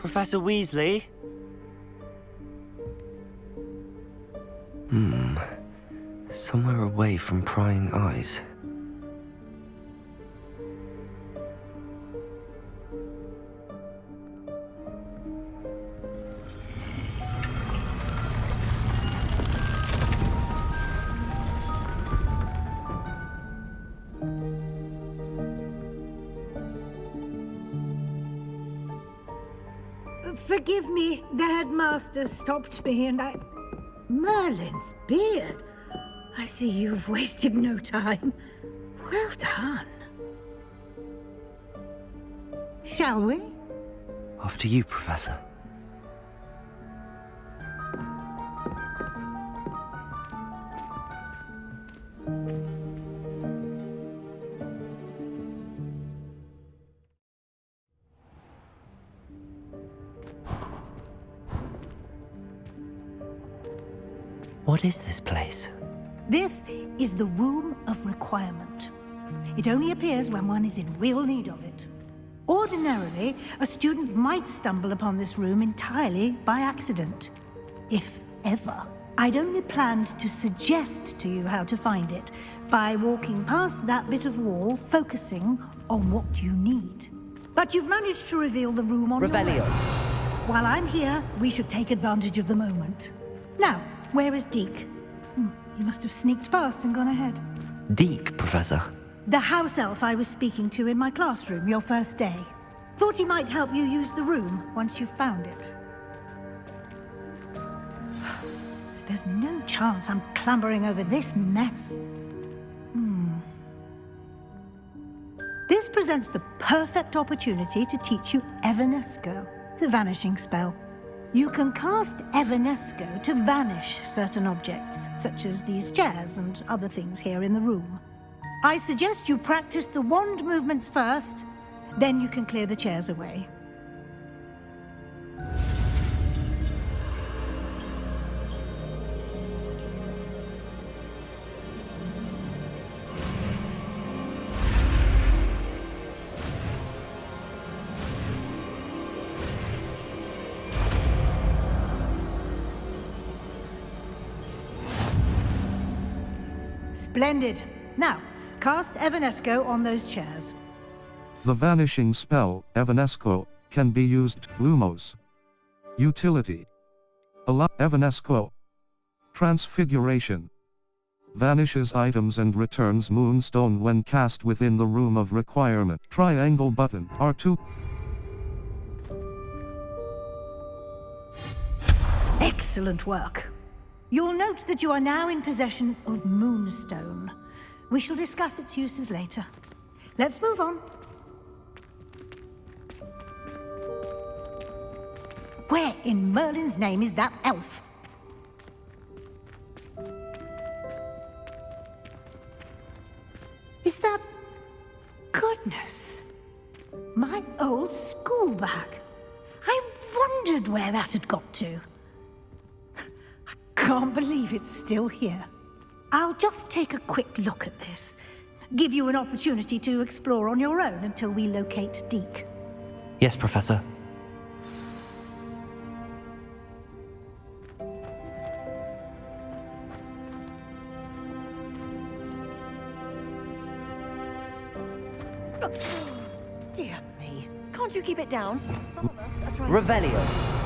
Professor Weasley? Somewhere away from prying eyes. Forgive me, the headmaster stopped me and I... Merlin's beard. I see you've wasted no time. Well done. Shall we? After you, Professor. What is this place? This is the Room of Requirement. It only appears when one is in real need of it. Ordinarily, a student might stumble upon this room entirely by accident, if ever. I'd only planned to suggest to you how to find it by walking past that bit of wall, focusing on what you need. But you've managed to reveal the room on your own. While I'm here, we should take advantage of the moment. Now, where is Deke? He must have sneaked past and gone ahead. Deke, Professor. The house elf I was speaking to in my classroom your first day. Thought he might help you use the room once you've found it. There's no chance I'm clambering over this mess. This presents the perfect opportunity to teach you Evanesco, the vanishing spell. You can cast Evanesco to vanish certain objects, such as these chairs and other things here in the room. I suggest you practice the wand movements first, then you can clear the chairs away. Splendid. Now, cast Evanesco on those chairs. The vanishing spell, Evanesco, can be used. Lumos. Utility. Evanesco. Transfiguration. Vanishes items and returns Moonstone when cast within the Room of Requirement. Triangle button, R2. Excellent work. You'll note that you are now in possession of Moonstone. We shall discuss its uses later. Let's move on. Where in Merlin's name is that elf? Is that... Goodness. My old school bag. I wondered where that had got to. Can't believe it's still here. I'll just take a quick look at this. Give you an opportunity to explore on your own until we locate Deke. Yes, Professor. Dear me. Can't you keep it down? Some of us are trying... Revelio.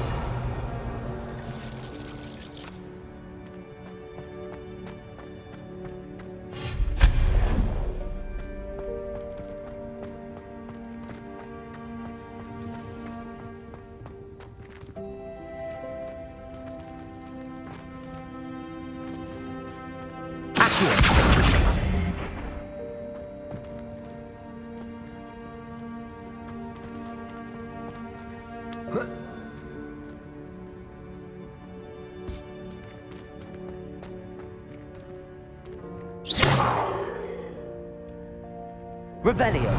Revelio.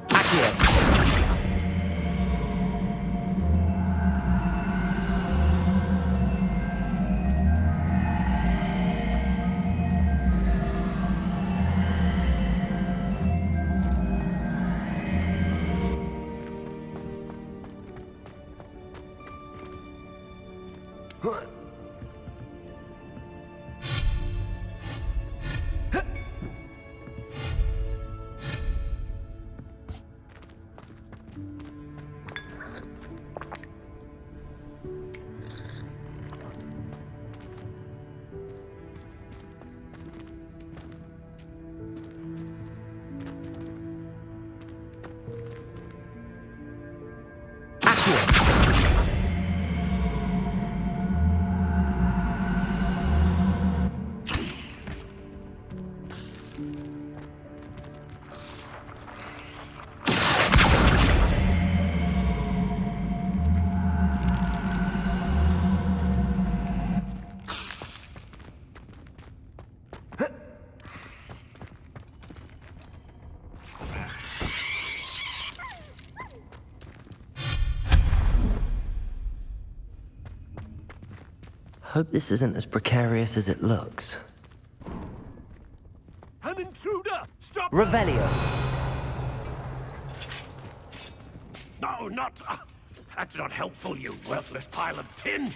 Accio. Hope this isn't as precarious as it looks. An intruder! Stop! Revelio! No, not... that's not helpful, you worthless pile of tin!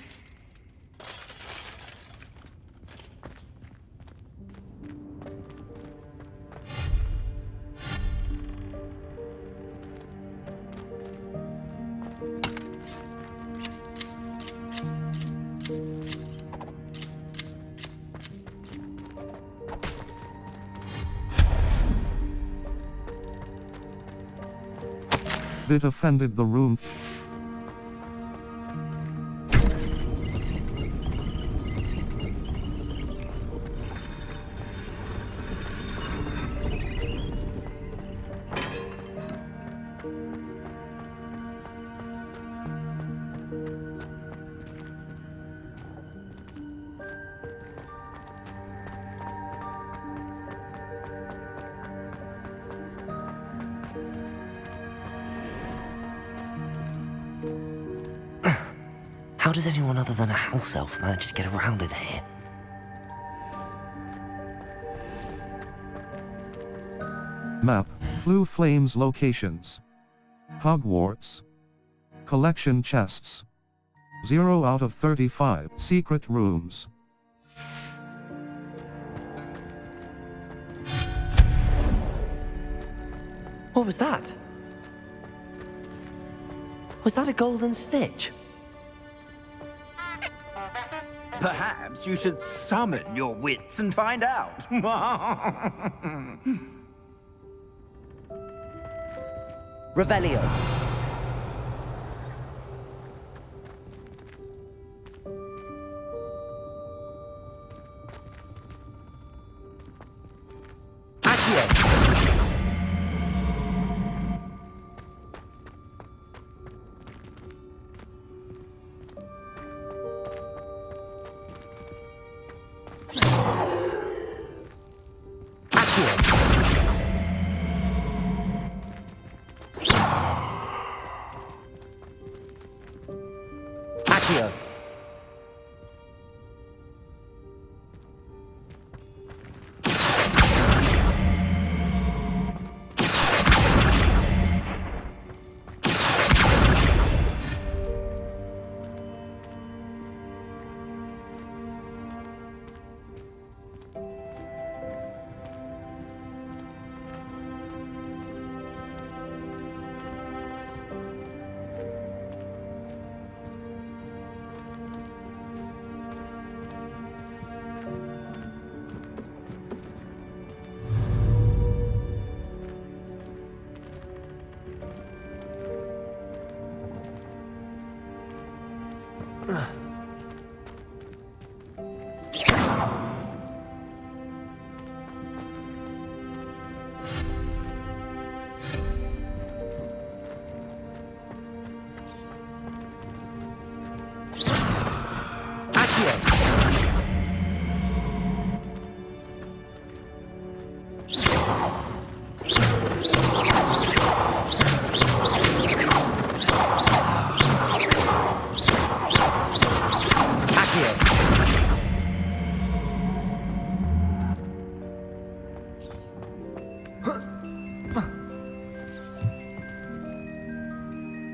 Bit offended the room. How does anyone other than a house elf manage to get around in here? Map, Flue Flames locations. Hogwarts. Collection chests. 0 out of 35. Secret rooms. What was that? Was that a golden snitch? Perhaps you should summon your wits and find out. Revelio. Accio.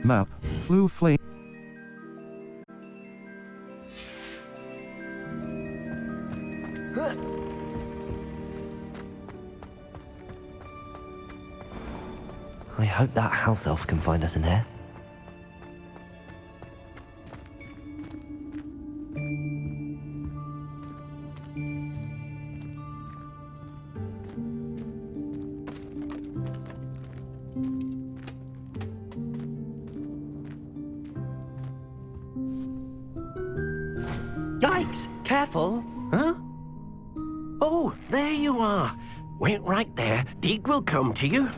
Map, Flue Flame. I hope that house elf can find us in here. Yikes! Careful! Huh? Oh, there you are. Wait right there. Deke will come to you.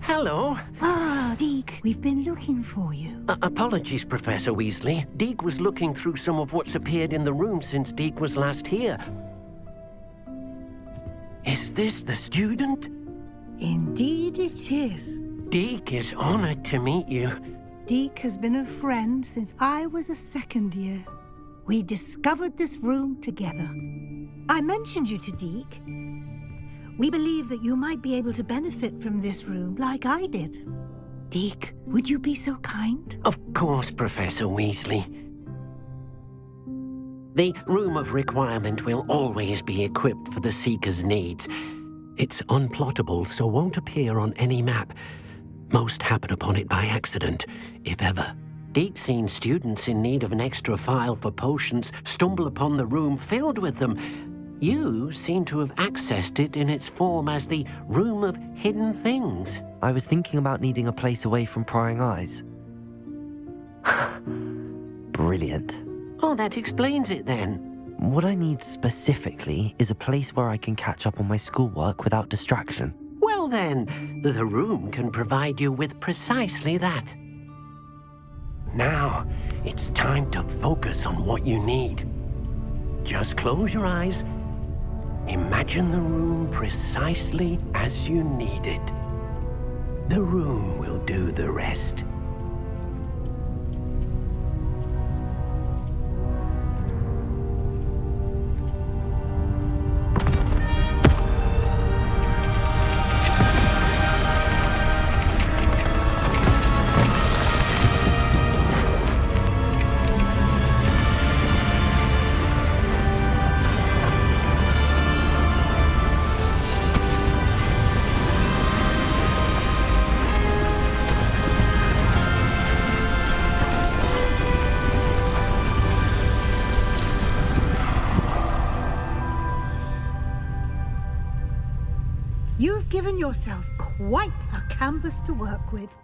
Hello. Ah, Deke, we've been looking for you. Apologies, Professor Weasley. Deke was looking through some of what's appeared in the room since Deke was last here. Is this the student? Indeed it is. Deke is honored to meet you. Deke has been a friend since I was a second year. We discovered this room together. I mentioned you to Deke. We believe that you might be able to benefit from this room like I did. Deke, would you be so kind? Of course, Professor Weasley. The Room of Requirement will always be equipped for the Seeker's needs. It's unplottable, so won't appear on any map. Most happen upon it by accident, if ever. Deke's seen students in need of an extra file for potions stumble upon the room filled with them. You seem to have accessed it in its form as the Room of Hidden Things. I was thinking about needing a place away from prying eyes. Brilliant. Oh, that explains it then. What I need specifically is a place where I can catch up on my schoolwork without distraction. Well then, the room can provide you with precisely that. Now, it's time to focus on what you need. Just close your eyes. Imagine the room precisely as you need it. The room will do the rest. You've given yourself quite a canvas to work with.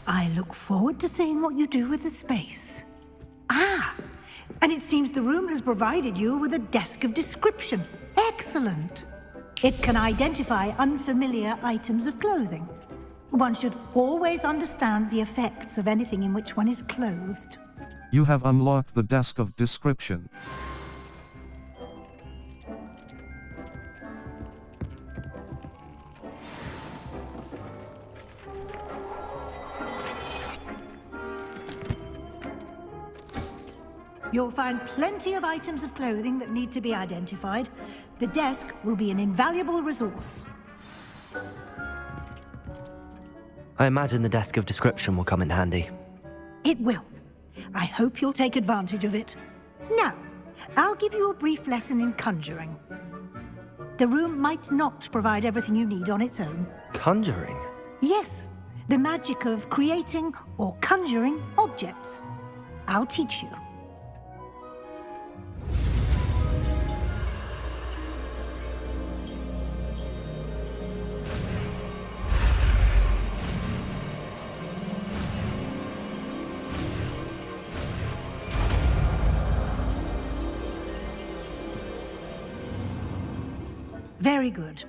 I look forward to seeing what you do with the space. Ah, and it seems the room has provided you with a desk of description. Excellent. It can identify unfamiliar items of clothing. One should always understand the effects of anything in which one is clothed. You have unlocked the desk of description. You'll find plenty of items of clothing that need to be identified. The desk will be an invaluable resource. I imagine the desk of description will come in handy. It will. I hope you'll take advantage of it. Now, I'll give you a brief lesson in conjuring. The room might not provide everything you need on its own. Conjuring? Yes, the magic of creating or conjuring objects. I'll teach you. Very good.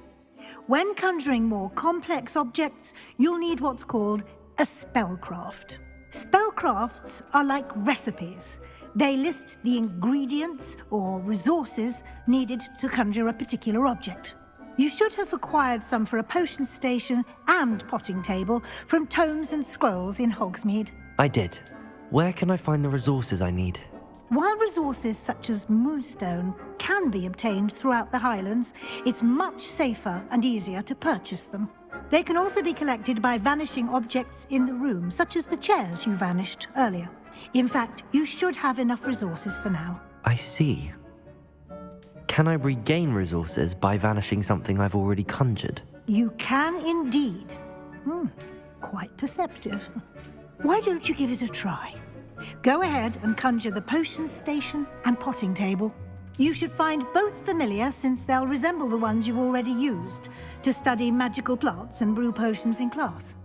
When conjuring more complex objects, you'll need what's called a spellcraft. Spellcrafts are like recipes. They list the ingredients or resources needed to conjure a particular object. You should have acquired some for a potion station and potting table from tomes and scrolls in Hogsmeade. I did. Where can I find the resources I need? While resources such as moonstone can be obtained throughout the Highlands, it's much safer and easier to purchase them. They can also be collected by vanishing objects in the room, such as the chairs you vanished earlier. In fact, you should have enough resources for now. I see. Can I regain resources by vanishing something I've already conjured? You can indeed. Quite perceptive. Why don't you give it a try? Go ahead and conjure the potions station and potting table. You should find both familiar, since they'll resemble the ones you've already used to study magical plants and brew potions in class.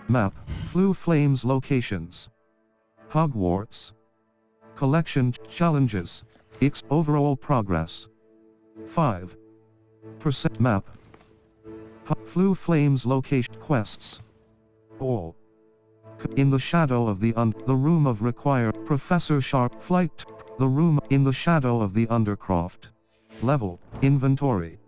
Map, Flue Flames locations. Hogwarts. Collection challenges. X overall progress. 5%. Map. Flue Flames location quests. All. In the shadow of the room of require Professor Sharp flight. The room in the shadow of the Undercroft. Level, inventory.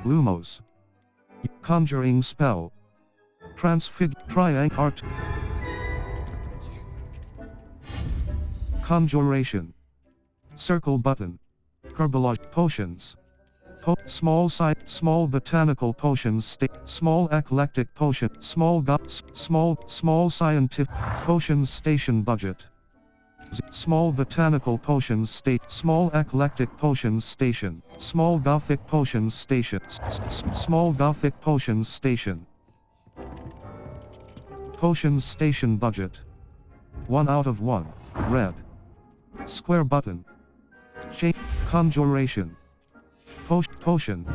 Lumos. Conjuring spell. Triangle art. Conjuration. Circle button. Herbology potions. Small botanical potions small eclectic potion small scientific potions station budget. Small botanical potions small eclectic potions station, small gothic potions station, small gothic potions station. Potions station budget. 1 out of 1, red. Square button. Conjuration. Potion.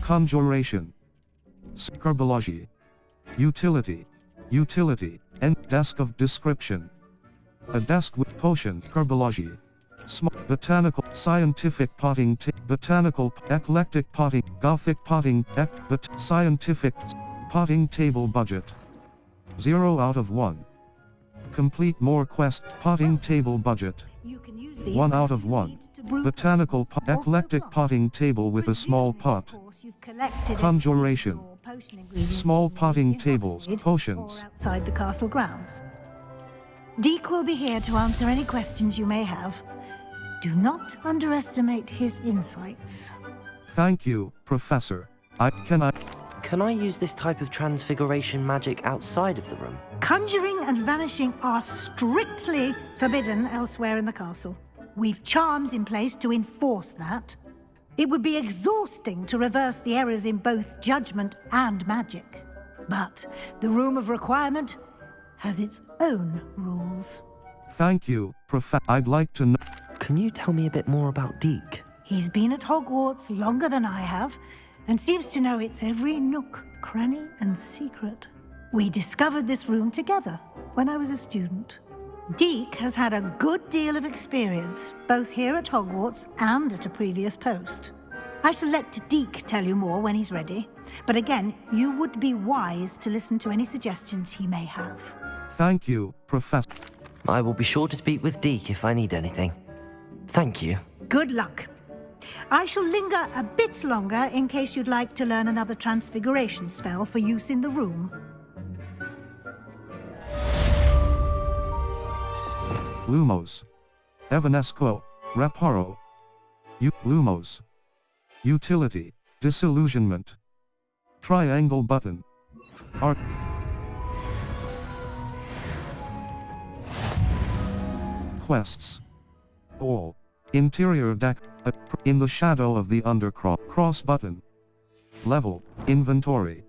Conjuration. Herbology. Utility. And desk of description. A desk with potion. Herbology. Small botanical scientific potting botanical eclectic potting gothic potting scientific potting table budget. 0 out of 1. Complete more quest potting table budget. 1 out of 1. Botanical eclectic potting table with a small pot. Conjuration. Small potting tables, potions. Outside the castle grounds. Deek will be here to answer any questions you may have. Do not underestimate his insights. Thank you, Professor. Can I use this type of transfiguration magic outside of the room? Conjuring and vanishing are strictly forbidden elsewhere in the castle. We've charms in place to enforce that. It would be exhausting to reverse the errors in both judgment and magic. But the Room of Requirement has its own rules. Thank you, I'd like to know. can you tell me a bit more about Deke? He's been at Hogwarts longer than I have, and seems to know its every nook, cranny, and secret. We discovered this room together when I was a student. Deke has had a good deal of experience, both here at Hogwarts and at a previous post. I shall let Deke tell you more when he's ready, but again, you would be wise to listen to any suggestions he may have. Thank you, Professor. I will be sure to speak with Deke if I need anything. Thank you. Good luck. I shall linger a bit longer in case you'd like to learn another transfiguration spell for use in the room. Lumos. Evanesco. Reparo. Lumos. Utility. Disillusionment. Triangle button. Art. Quests. All. Interior deck. In the shadow of the undercross. Cross button. Level. Inventory.